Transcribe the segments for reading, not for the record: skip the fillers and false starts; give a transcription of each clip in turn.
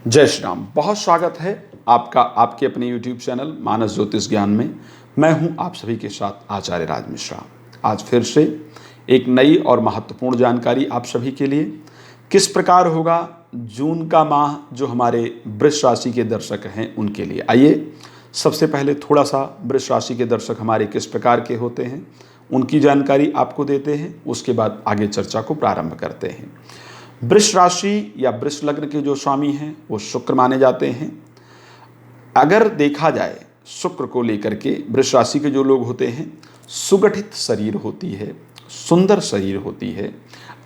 जय श्री राम। बहुत स्वागत है आपका आपके अपने YouTube चैनल मानस ज्योतिष ज्ञान में। मैं हूं आप सभी के साथ आचार्य राज मिश्रा। आज फिर से एक नई और महत्वपूर्ण जानकारी आप सभी के लिए। किस प्रकार होगा जून का माह जो हमारे वृष राशि के दर्शक हैं उनके लिए। आइए सबसे पहले थोड़ा सा वृष राशि के दर्शक हमारे किस प्रकार के होते हैं उनकी जानकारी आपको देते हैं, उसके बाद आगे चर्चा को प्रारंभ करते हैं। वृष राशि या वृष लग्न के जो स्वामी हैं वो शुक्र माने जाते हैं। अगर देखा जाए शुक्र को लेकर के वृष राशि के जो लोग होते हैं, सुगठित शरीर होती है, सुंदर शरीर होती है,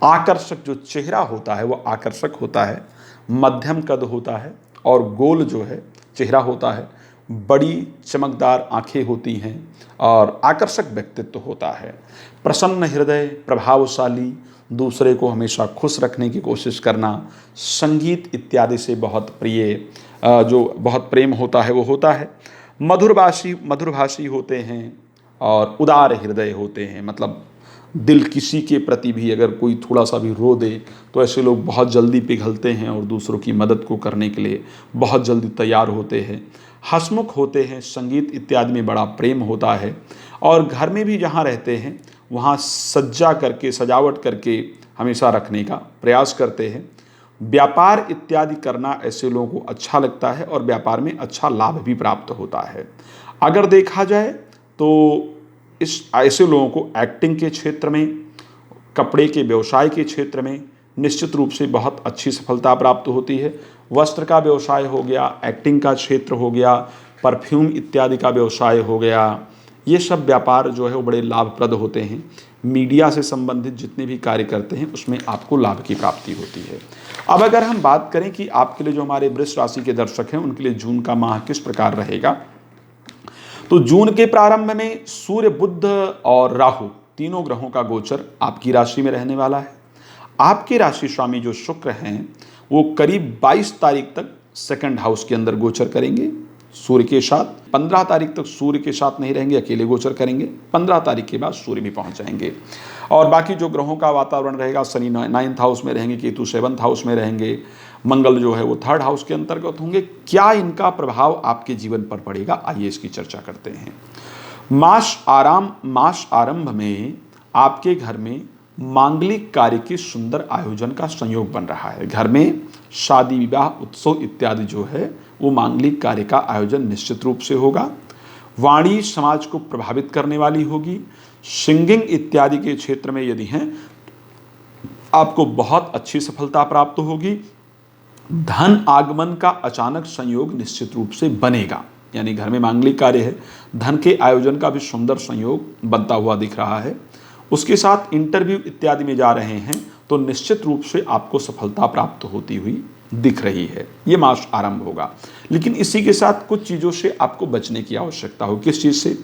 आकर्षक जो चेहरा होता है वो आकर्षक होता है, मध्यम कद होता है और गोल जो है चेहरा होता है, बड़ी चमकदार आंखें होती हैं और आकर्षक व्यक्तित्व होता है, प्रसन्न हृदय, प्रभावशाली, दूसरे को हमेशा खुश रखने की कोशिश करना, संगीत इत्यादि से बहुत प्रिय जो बहुत प्रेम होता है वो होता है, मधुरभाषी होते हैं और उदार हृदय होते हैं। मतलब दिल किसी के प्रति भी अगर कोई थोड़ा सा भी रो दे तो ऐसे लोग बहुत जल्दी पिघलते हैं और दूसरों की मदद को करने के लिए बहुत जल्दी तैयार होते हैं। हंसमुख होते हैं, संगीत इत्यादि में बड़ा प्रेम होता है और घर में भी जहाँ रहते हैं वहाँ सजावट करके हमेशा रखने का प्रयास करते हैं। व्यापार इत्यादि करना ऐसे लोगों को अच्छा लगता है और व्यापार में अच्छा लाभ भी प्राप्त होता है। अगर देखा जाए तो इस ऐसे लोगों को एक्टिंग के क्षेत्र में, कपड़े के व्यवसाय के क्षेत्र में निश्चित रूप से बहुत अच्छी सफलता प्राप्त होती है। वस्त्र का व्यवसाय हो गया, एक्टिंग का क्षेत्र हो गया, परफ्यूम इत्यादि का व्यवसाय हो गया, ये सब व्यापार जो है वो बड़े लाभप्रद होते हैं। मीडिया से संबंधित जितने भी कार्य करते हैं उसमें आपको लाभ की प्राप्ति होती है। अब अगर हम बात करें कि आपके लिए जो हमारे वृष राशि के दर्शक हैं उनके लिए जून का माह किस प्रकार रहेगा, तो जून के प्रारंभ में सूर्य, बुध और राहु तीनों ग्रहों का गोचर आपकी राशि में रहने वाला है। आपके राशि स्वामी जो शुक्र हैं वो करीब 22 तारीख तक सेकंड हाउस के अंदर गोचर करेंगे सूर्य के साथ। 15 तारीख तक सूर्य के साथ नहीं रहेंगे, अकेले गोचर करेंगे। 15 तारीख के बाद सूर्य भी पहुंच जाएंगे और बाकी जो ग्रहों का वातावरण रहेगा, शनि 9th हाउस में रहेंगे, केतु 7th हाउस में रहेंगे, मंगल जो है वो 3rd हाउस के अंतर्गत होंगे। क्या इनका प्रभाव आपके जीवन पर पड़ेगा, आइए इसकी चर्चा करते हैं। मास आरंभ में आपके घर में मांगलिक कार्य के सुंदर आयोजन का संयोग बन रहा है। घर में शादी, विवाह, उत्सव इत्यादि जो है वो मांगलिक कार्य का आयोजन निश्चित रूप से होगा। वाणी समाज को प्रभावित करने वाली होगी। सिंगिंग इत्यादि के क्षेत्र में यदि हैं आपको बहुत अच्छी सफलता प्राप्त होगी। धन आगमन का अचानक संयोग निश्चित रूप से बनेगा, यानी घर में मांगलिक कार्य है, धन के आयोजन का भी सुंदर संयोग बनता हुआ दिख रहा है। उसके साथ इंटरव्यू इत्यादि में जा रहे हैं तो निश्चित रूप से आपको सफलता प्राप्त होती हुई दिख रही है। ये मास आरंभ होगा, लेकिन इसी के साथ कुछ चीज़ों से आपको बचने की आवश्यकता हो। किस चीज़ से?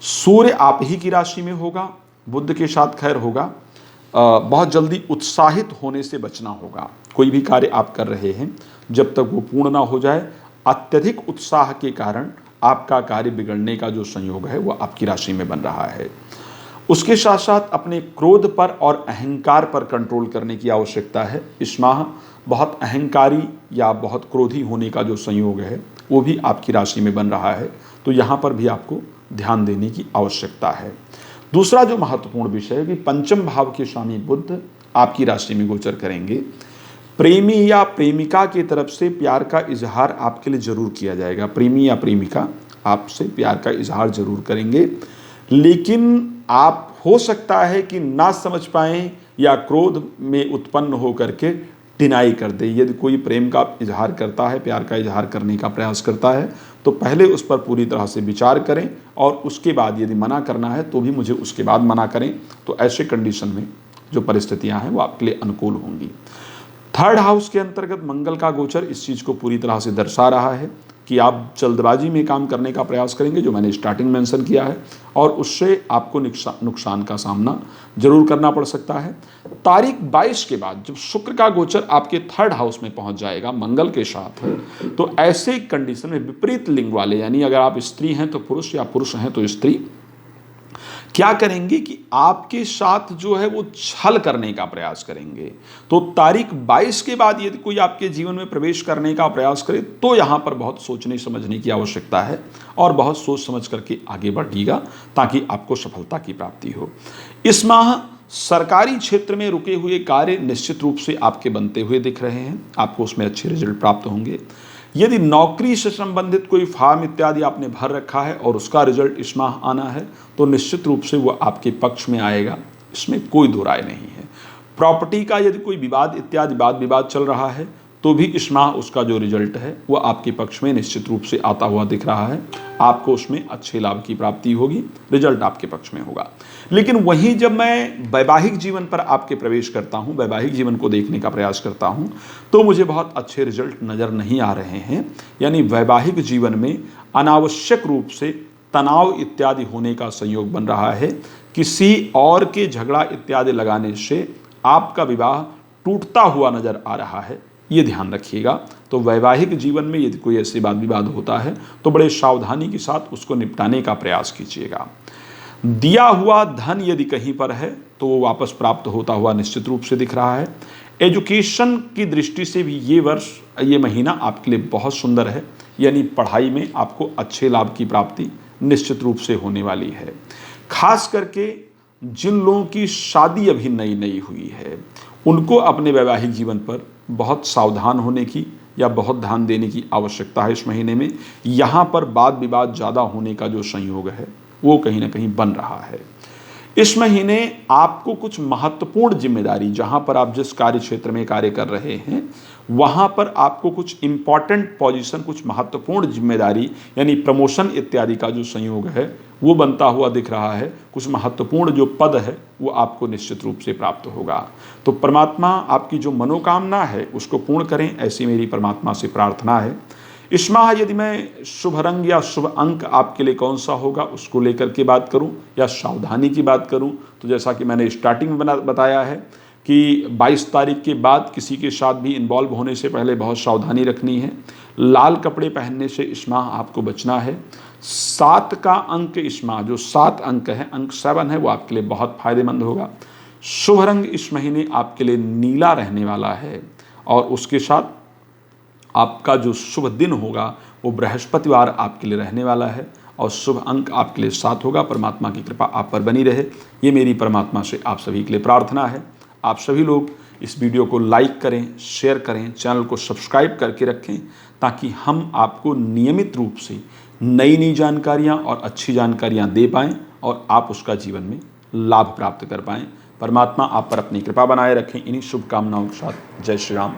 सूर्य आप ही की राशि में होगा, बुध के साथ खैर होगा। बहुत जल्दी उत्साहित होने से बचना होगा। कोई भी कार्य आप कर रहे हैं जब तक वो पूर्ण ना हो जाए, अत्यधिक उत्साह के कारण आपका कार्य बिगड़ने का जो संयोग है वो आपकी राशि में बन रहा है। उसके साथ साथ अपने क्रोध पर और अहंकार पर कंट्रोल करने की आवश्यकता है। इस माह बहुत अहंकारी या बहुत क्रोधी होने का जो संयोग है वो भी आपकी राशि में बन रहा है, तो यहाँ पर भी आपको ध्यान देने की आवश्यकता है। दूसरा जो महत्वपूर्ण विषय है कि पंचम भाव के स्वामी बुध आपकी राशि में गोचर करेंगे। प्रेमी या प्रेमिका की तरफ से प्यार का इजहार आपके लिए जरूर किया जाएगा। प्रेमी या प्रेमिका आपसे प्यार का इजहार जरूर करेंगे, लेकिन आप हो सकता है कि ना समझ पाएं या क्रोध में उत्पन्न हो करके डिनाई कर दे। यदि कोई प्रेम का इजहार करता है, प्यार का इजहार करने का प्रयास करता है, तो पहले उस पर पूरी तरह से विचार करें और उसके बाद यदि मना करना है तो भी मुझे उसके बाद मना करें। तो ऐसे कंडीशन में जो परिस्थितियां हैं वो आपके लिए अनुकूल होंगी। 3rd हाउस के अंतर्गत मंगल का गोचर इस चीज़ को पूरी तरह से दर्शा रहा है कि आप जल्दबाजी में काम करने का प्रयास करेंगे, जो मैंने स्टार्टिंग मेंशन किया है, और उससे आपको नुकसान का सामना जरूर करना पड़ सकता है। तारीख 22 के बाद जब शुक्र का गोचर आपके 3rd हाउस में पहुंच जाएगा मंगल के साथ, तो ऐसे कंडीशन में विपरीत लिंग वाले, यानी अगर आप स्त्री हैं तो पुरुष या पुरुष हैं तो स्त्री, क्या करेंगे कि आपके साथ जो है वो छल करने का प्रयास करेंगे। तो तारीख 22 के बाद यदि कोई आपके जीवन में प्रवेश करने का प्रयास करे तो यहाँ पर बहुत सोचने समझने की आवश्यकता है और बहुत सोच समझ करके आगे बढ़िएगा ताकि आपको सफलता की प्राप्ति हो। इस माह सरकारी क्षेत्र में रुके हुए कार्य निश्चित रूप से आपके बनते हुए दिख रहे हैं, आपको उसमें अच्छे रिजल्ट प्राप्त होंगे। यदि नौकरी से संबंधित कोई फॉर्म इत्यादि आपने भर रखा है और उसका रिजल्ट इस माह आना है तो निश्चित रूप से वो आपके पक्ष में आएगा, इसमें कोई दो राय नहीं है। प्रॉपर्टी का यदि कोई विवाद इत्यादि वाद विवाद चल रहा है तो भी इस माह उसका जो रिजल्ट है वो आपके पक्ष में निश्चित रूप से आता हुआ दिख रहा है, आपको उसमें अच्छे लाभ की प्राप्ति होगी, रिजल्ट आपके पक्ष में होगा। लेकिन वहीं जब मैं वैवाहिक जीवन पर आपके प्रवेश करता हूं, वैवाहिक जीवन को देखने का प्रयास करता हूं, तो मुझे बहुत अच्छे रिजल्ट नज़र नहीं आ रहे हैं। यानी वैवाहिक जीवन में अनावश्यक रूप से तनाव इत्यादि होने का संयोग बन रहा है। किसी और के झगड़ा इत्यादि लगाने से आपका विवाह टूटता हुआ नजर आ रहा है, ये ध्यान रखिएगा। तो वैवाहिक जीवन में यदि कोई ऐसे वाद विवाद होता है तो बड़े सावधानी के साथ उसको निपटाने का प्रयास कीजिएगा। दिया हुआ धन यदि कहीं पर है तो वो वापस प्राप्त होता हुआ निश्चित रूप से दिख रहा है। एजुकेशन की दृष्टि से भी ये वर्ष, ये महीना आपके लिए बहुत सुंदर है, यानी पढ़ाई में आपको अच्छे लाभ की प्राप्ति निश्चित रूप से होने वाली है। खास करके जिन लोगों की शादी अभी नई नई हुई है उनको अपने वैवाहिक जीवन पर बहुत सावधान होने की या बहुत ध्यान देने की आवश्यकता है। इस महीने में यहाँ पर वाद विवाद ज़्यादा होने का जो संयोग है वो कहीं ना कहीं बन रहा है। इस महीने आपको कुछ महत्वपूर्ण जिम्मेदारी, जहाँ पर आप जिस कार्य क्षेत्र में कार्य कर रहे हैं वहाँ पर आपको कुछ इम्पॉर्टेंट पोजीशन, कुछ महत्वपूर्ण जिम्मेदारी यानी प्रमोशन इत्यादि का जो संयोग है वो बनता हुआ दिख रहा है। कुछ महत्वपूर्ण जो पद है वो आपको निश्चित रूप से प्राप्त होगा। तो परमात्मा आपकी जो मनोकामना है उसको पूर्ण करें, ऐसी मेरी परमात्मा से प्रार्थना है। इस माह यदि मैं शुभ रंग या शुभ अंक आपके लिए कौन सा होगा उसको लेकर के बात करूं या सावधानी की बात करूं तो जैसा कि मैंने स्टार्टिंग में बताया है कि 22 तारीख के बाद किसी के साथ भी इन्वॉल्व होने से पहले बहुत सावधानी रखनी है। लाल कपड़े पहनने से इस माह आपको बचना है। 7 का अंक इस माह, जो 7 अंक है, अंक 7 है, वो आपके लिए बहुत फायदेमंद होगा। शुभ रंग इस महीने आपके लिए नीला रहने वाला है और उसके साथ आपका जो शुभ दिन होगा वो बृहस्पतिवार आपके लिए रहने वाला है और शुभ अंक आपके लिए 7 होगा। परमात्मा की कृपा आप पर बनी रहे, ये मेरी परमात्मा से आप सभी के लिए प्रार्थना है। आप सभी लोग इस वीडियो को लाइक करें, शेयर करें, चैनल को सब्सक्राइब करके रखें ताकि हम आपको नियमित रूप से नई नई जानकारियाँ और अच्छी जानकारियाँ दे पाएँ और आप उसका जीवन में लाभ प्राप्त कर पाएँ। परमात्मा आप पर अपनी कृपा बनाए रखें। इन्हीं शुभकामनाओं के साथ जय श्री राम,